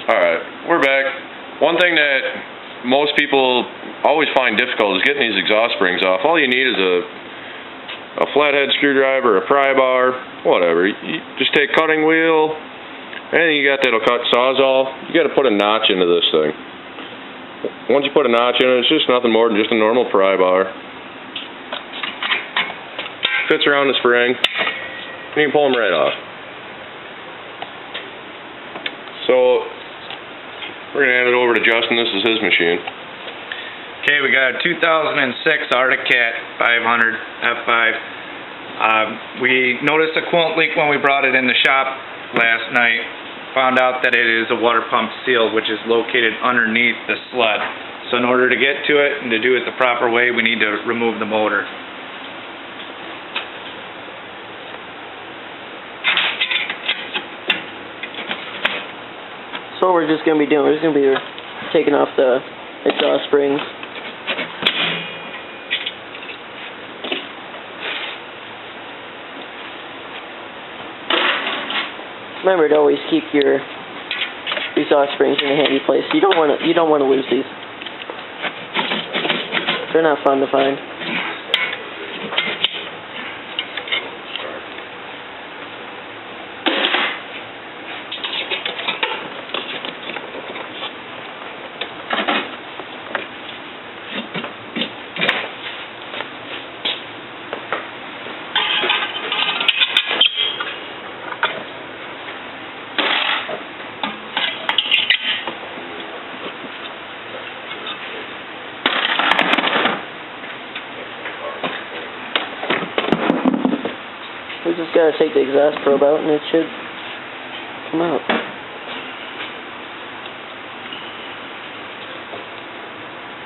Alright, we're back. One thing that most people always find difficult is getting these exhaust springs off. All you need is a flathead screwdriver, a pry bar, whatever. You just take cutting wheel, anything you got that'll cut Sawzall, you got to put a notch into this thing. Once you put a notch in it, it's just nothing more than just a normal pry bar. Fits around the spring, and you can pull them right off. So, we're going to hand it over to Justin. This is his machine. Okay, we got a 2006 Arctic Cat 500 F5. We noticed a coolant leak when we brought it in the shop last night. Found out that it is a water pump seal, which is located underneath the sled. So in order to get to it and to do it the proper way, we need to remove the motor. So what we're just going to be doing, we're just going to be taking off the exhaust springs. Remember to always keep your exhaust springs in a handy place. You don't want to lose these. They're not fun to find. We just gotta take the exhaust probe out and it should come out.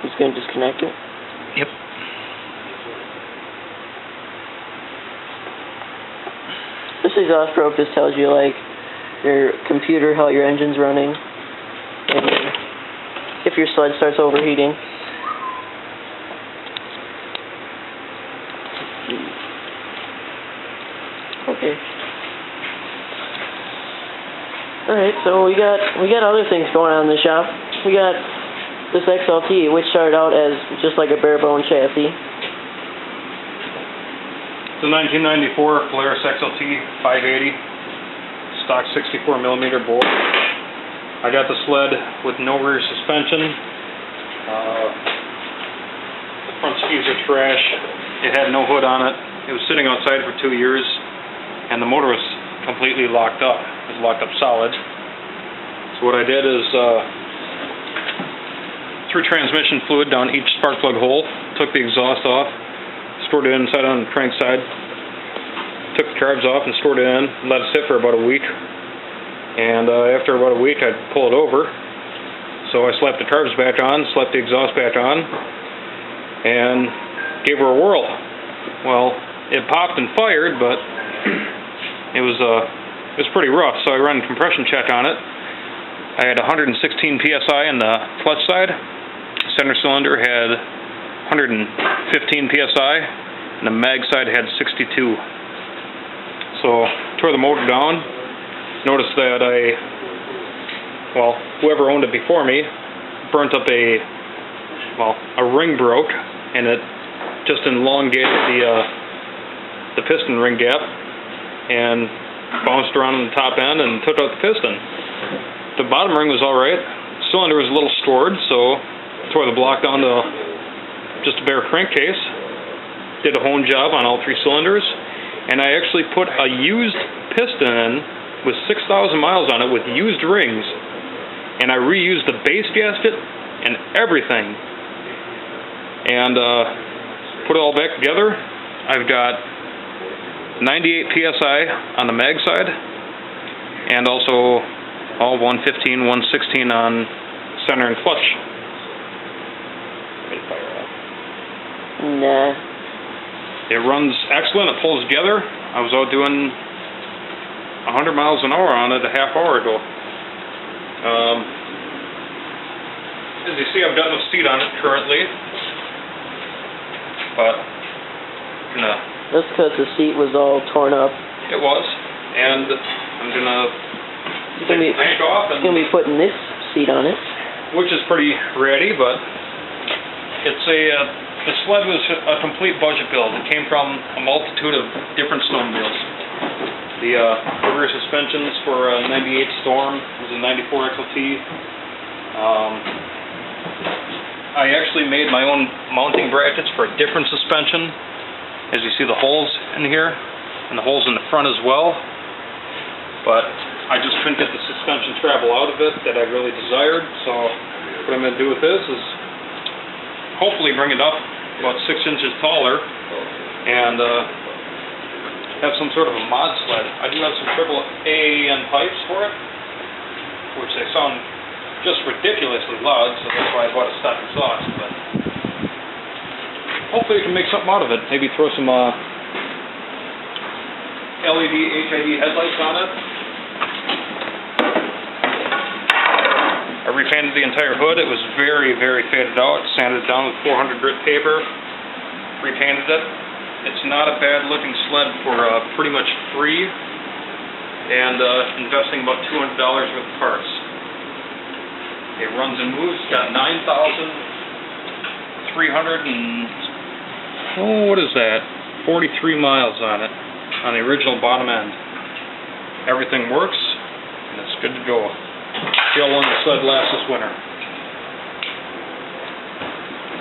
Just gonna disconnect it. Yep. This exhaust probe just tells you like your computer how your engine's running and if your sled starts overheating. Okay. Alright, so we got other things going on in the shop. We got this XLT, which started out as just like a bare bone chassis. It's a 1994 Polaris XLT 580, stock 64mm bore. I got the sled with no rear suspension. The front skis are trash. It had no hood on it. It was sitting outside for 2 years. And the motor was completely locked up. It was locked up solid. So what I did is threw transmission fluid down each spark plug hole, took the exhaust off, stored it inside on the crank side, took the carbs off and stored it in, let it sit for about a week. And after about a week I'd pull it over. So I slapped the carbs back on, slapped the exhaust back on, and gave her a whirl. Well, it popped and fired, but it was pretty rough, so I ran a compression check on it. I had 116 psi on the clutch side. Center cylinder had 115 psi, and the mag side had 62. So tore the motor down. Noticed that whoever owned it before me burnt up a ring broke, and it just elongated the piston ring gap and bounced around on the top end and took out the piston. The bottom ring was alright. The cylinder was a little scored, so I tore the block down to just a bare crankcase. Did a hone job on all 3 cylinders, and I actually put a used piston in with 6,000 miles on it with used rings, and I reused the base gasket and everything, and put it all back together. I've got 98 psi on the mag side, and also all 115, 116 on center and clutch. Nah. It runs excellent. It pulls together. I was out doing 100 miles an hour on it a half hour ago. As you see, I've got no seat on it currently, but That's because the seat was all torn up. It was, and I'm gonna take the tank off and It's gonna be putting this seat on it. which is pretty ratty, but it's the sled was a complete budget build. It came from a multitude of different snowmobiles. The rear suspensions for a 98 Storm was a 94 XLT. I actually made my own mounting brackets for a different suspension. As you see, the holes in here and the holes in the front as well. But I just couldn't get the suspension travel out of it that I really desired. So what I'm going to do with this is hopefully bring it up about 6 inches taller and have some sort of a mod sled. I do have some AAN pipes for it, which they sound just ridiculously loud, so that's why I bought a stock exhaust. But hopefully we can make something out of it. Maybe throw some LED HID headlights on it. I repainted the entire hood. It was very, very faded out. Sanded down with 400 grit paper. Repainted it. It's not a bad looking sled for pretty much free and investing about $200 worth of parts. It runs and moves. It's got 9,300 and what is that? 43 miles on it on the original bottom end. Everything works and it's good to go. See how long the sled lasts this winter.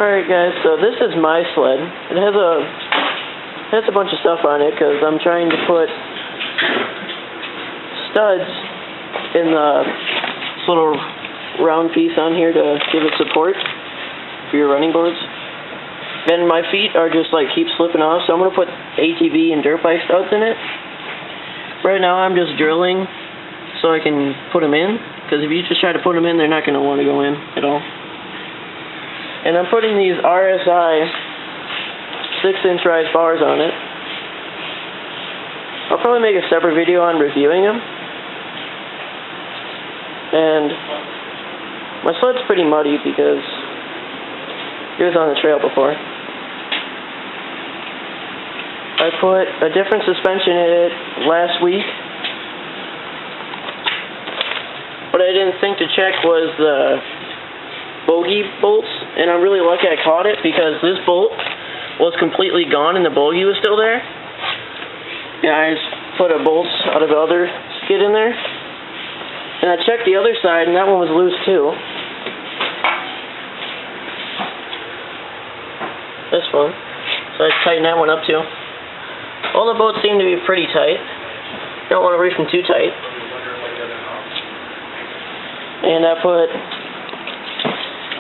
Alright guys, so this is my sled. It has a bunch of stuff on it because I'm trying to put studs in this little round piece on here to give it support for your running boards. And my feet are just like keep slipping off, so I'm going to put ATV and dirt bike studs in it. Right now I'm just drilling so I can put them in, because if you just try to put them in, they're not going to want to go in at all. And I'm putting these RSI 6-inch rise bars on it. I'll probably make a separate video on reviewing them. And my sled's pretty muddy because it was on the trail before. I put a different suspension in it last week. What I didn't think to check was the bogey bolts, and I'm really lucky I caught it because this bolt was completely gone and the bogey was still there. And I just put a bolt out of the other skid in there. And I checked the other side and that one was loose too. This one. So I tightened that one up too. All the bolts seem to be pretty tight. Don't want to reef them too tight. And I put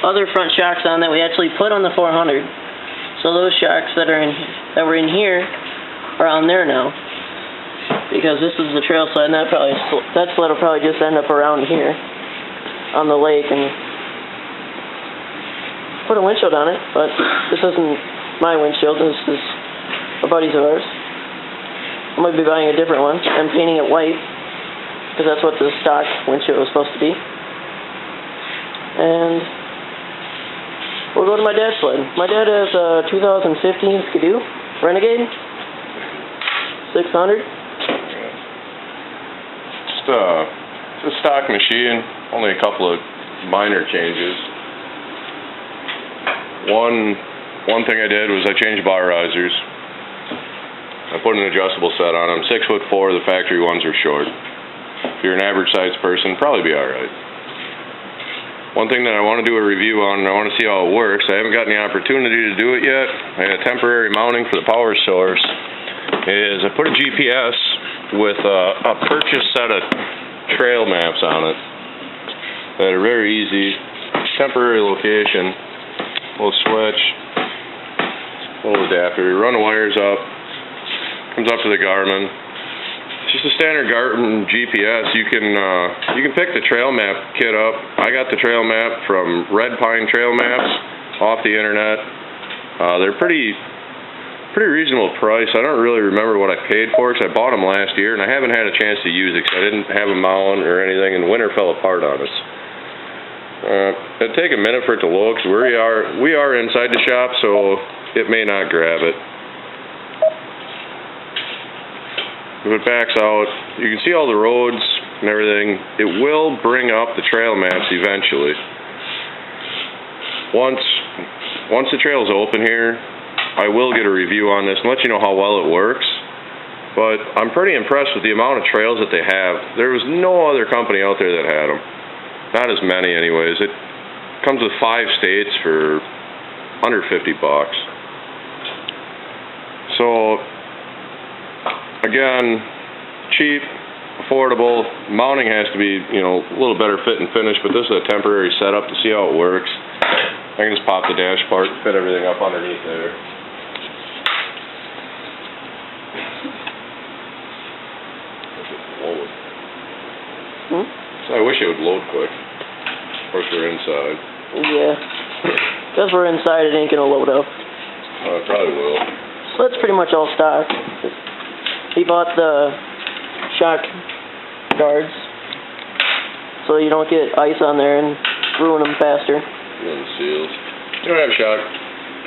other front shocks on that we actually put on the 400. So those shocks that were in here are on there now. Because this is the trail sled, and that sled will probably just end up around here on the lake, and put a windshield on it, but this isn't my windshield, this is a buddy's of ours. I might be buying a different one. I'm painting it white, because that's what the stock windshield was supposed to be. And we'll go to my dad's sled. My dad has a 2015 Skidoo Renegade 600. It's a stock machine, only a couple of minor changes. One thing I did was I changed bar risers. I put an adjustable set on them. 6'4", the factory ones are short. If you're an average sized person, probably be alright. One thing that I want to do a review on, and I want to see how it works, I haven't gotten the opportunity to do it yet. I had temporary mounting for the power source. Is I put a GPS with a purchased set of trail maps on it that are very easy, temporary location, little switch, little adapter, you run the wires up, comes up to the Garmin. It's just a standard Garmin GPS. You can pick the trail map kit up. I got the trail map from Red Pine Trail Maps off the internet. They're pretty reasonable price. I don't really remember what I paid for it because I bought them last year and I haven't had a chance to use it because I didn't have them on or anything, and winter fell apart on us. It'll take a minute for it to load because we are inside the shop, so it may not grab it. If it backs out, you can see all the roads and everything, it will bring up the trail maps eventually. Once the trail's open here, I will get a review on this and let you know how well it works. But I'm pretty impressed with the amount of trails that they have. There was no other company out there that had them. Not as many anyways. It comes with 5 states for under $50. So, again, cheap, affordable. Mounting has to be, you know, a little better fit and finish, but this is a temporary setup to see how it works. I can just pop the dash part and fit everything up underneath there. Load. I wish it would load quick. Of course, we're inside. Yeah. Because we're inside, it ain't gonna load up. It probably will. So that's pretty much all stock. He bought the shock guards so you don't get ice on there and ruin them faster. And seals. You don't have shock.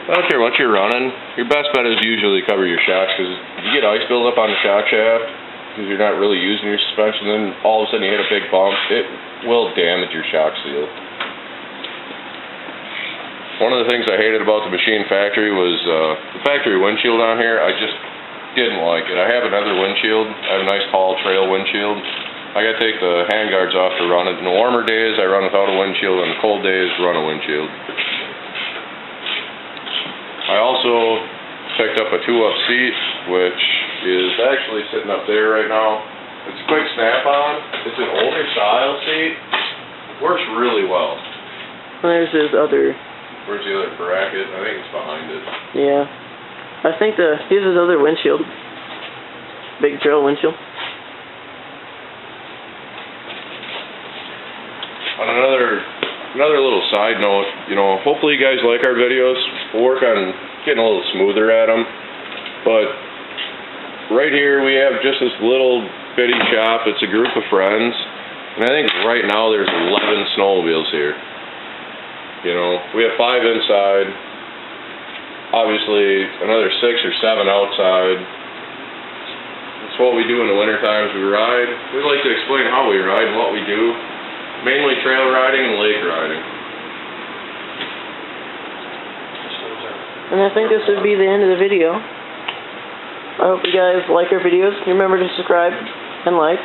I don't care what you're running. Your best bet is usually cover your shocks, because if you get ice buildup on the shock shaft because you're not really using your suspension, then all of a sudden you hit a big bump, it will damage your shock seal. One of the things I hated about the machine factory was the factory windshield on here. I just didn't like it. I have another windshield. I have a nice tall trail windshield. I gotta take the handguards off to run it. In the warmer days, I run without a windshield, and in the cold days, run a windshield. I also picked up a 2-up seat, which is actually sitting up there right now. It's a quick snap-on. It's an older style seat. Works really well. There's his other... Where's the other bracket? I think it's behind it. Yeah. I think here's his other windshield. Big trail windshield. On another little side note, you know, hopefully you guys like our videos. We'll work on getting a little smoother at them. But right here we have just this little bitty shop. It's a group of friends. And I think right now there's 11 snowmobiles here. You know, we have 5 inside. Obviously another 6 or 7 outside. That's what we do in the winter times. We ride. We like to explain how we ride and what we do. Mainly trail riding and lake riding. And I think this would be the end of the video. I hope you guys like our videos. Remember to subscribe and like.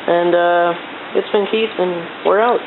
And it's been Keith, and we're out.